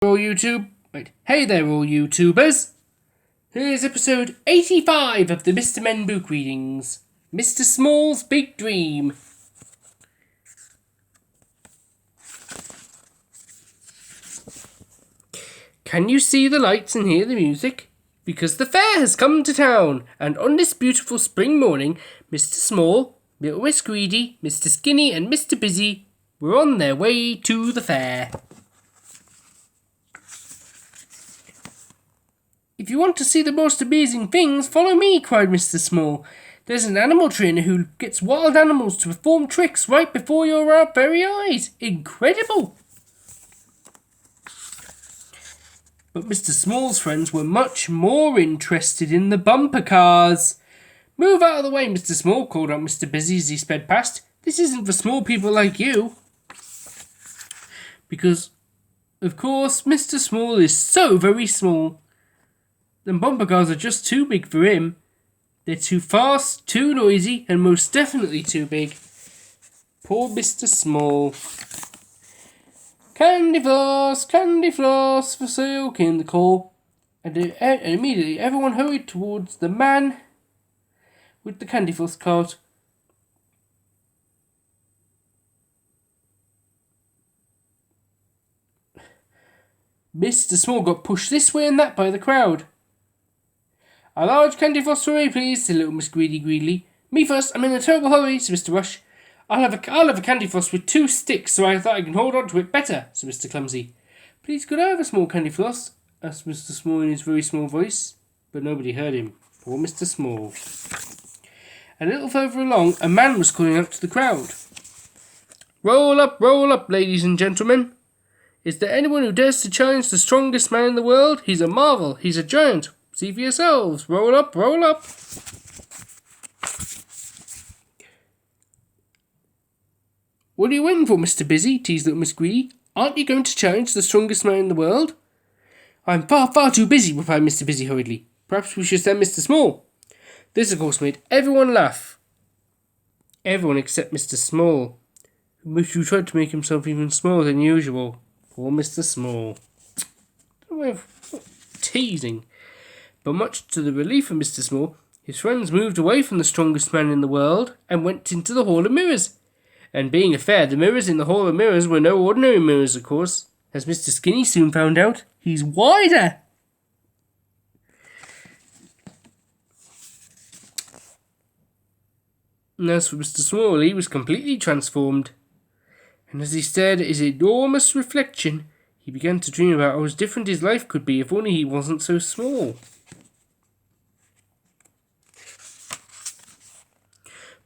All YouTube. Wait, hey there, all YouTubers. Here's episode 85 of the Mr. Men book readings. Mr. Small's Big Dream. Can you see the lights and hear the music? Because the fair has come to town, and on this beautiful spring morning, Mr. Small, Little Miss Greedy, Mr. Skinny, and Mr. Busy were on their way to the fair. If you want to see the most amazing things, follow me, cried Mr. Small. There's an animal trainer who gets wild animals to perform tricks right before your very eyes. Incredible! But Mr. Small's friends were much more interested in the bumper cars. Move out of the way, Mr. Small, called out Mr. Busy as he sped past. This isn't for small people like you. Because, of course, Mr. Small is so very small. The bumper cars are just too big for him. They're too fast, too noisy, and most definitely too big. Poor Mr. Small. Candy floss for sale, came the call. And immediately everyone hurried towards the man with the candy floss cart. Mr. Small got pushed this way and that by the crowd. A large candy floss for me, please, said little Miss Greedy greedily. Me first, I'm in a terrible hurry, said Mr. Rush. I'll have a candy floss with 2 sticks, so I thought I can hold on to it better, said Mr. Clumsy. Please, could I have a small candy floss? Asked Mr. Small in his very small voice. But nobody heard him. Poor Mr. Small. A little further along, a man was calling out to the crowd. Roll up, ladies and gentlemen. Is there anyone who dares to challenge the strongest man in the world? He's a marvel. He's a giant. See for yourselves. Roll up. What are you waiting for, Mr. Busy? Teased little Miss Greedy. Aren't you going to challenge the strongest man in the world? I'm far too busy, replied Mr. Busy hurriedly. Perhaps we should send Mr. Small. This, of course, made everyone laugh. Everyone except Mr. Small, who tried to make himself even smaller than usual. Poor Mr. Small. Teasing. But much to the relief of Mr. Small, his friends moved away from the strongest man in the world and went into the Hall of Mirrors. And being a fair, the mirrors in the Hall of Mirrors were no ordinary mirrors, of course. As Mr. Skinny soon found out, he's wider. And as for Mr. Small, he was completely transformed. And as he stared at his enormous reflection, he began to dream about how different his life could be if only he wasn't so small.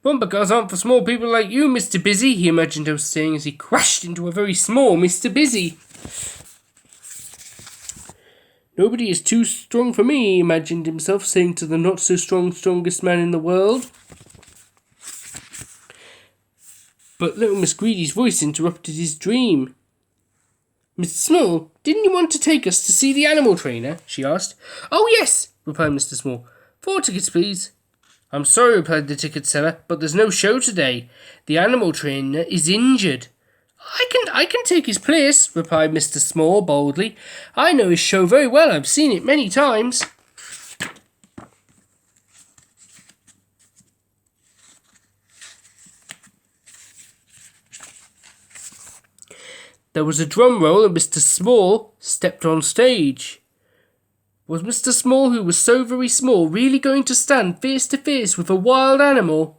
Bumper cars aren't for small people like you, Mr. Busy, he imagined himself saying as he crashed into a very small Mr. Busy. Nobody is too strong for me, he imagined himself saying to the not-so-strong strongest man in the world. But little Miss Greedy's voice interrupted his dream. Mr. Small, didn't you want to take us to see the animal trainer? She asked. Oh, yes, replied Mr. Small. 4 tickets, please. I'm sorry, replied the ticket seller, but there's no show today. The animal trainer is injured. I can take his place, replied Mr. Small boldly. I know his show very well. I've seen it many times. There was a drum roll and Mr. Small stepped on stage. Was Mr. Small, who was so very small, really going to stand face to face with a wild animal?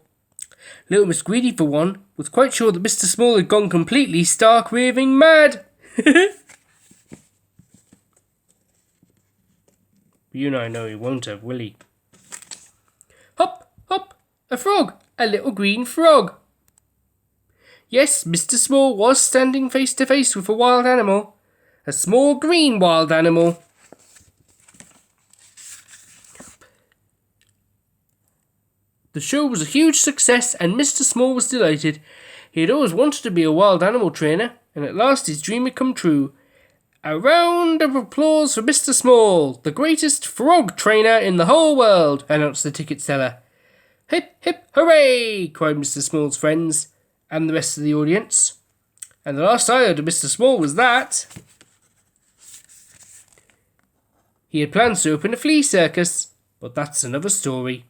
Little Miss Greedy, for one, was quite sure that Mr. Small had gone completely stark raving mad. You and I know he won't have, will he? Hop, a frog, a little green frog. Yes, Mr. Small was standing face to face with a wild animal. A small green wild animal. The show was a huge success and Mr. Small was delighted. He had always wanted to be a wild animal trainer, and at last his dream had come true. A round of applause for Mr. Small, the greatest frog trainer in the whole world, announced the ticket seller. Hip, hip, hooray, cried Mr. Small's friends and the rest of the audience. And the last I heard of Mr. Small was that He had plans to open a flea circus, but that's another story.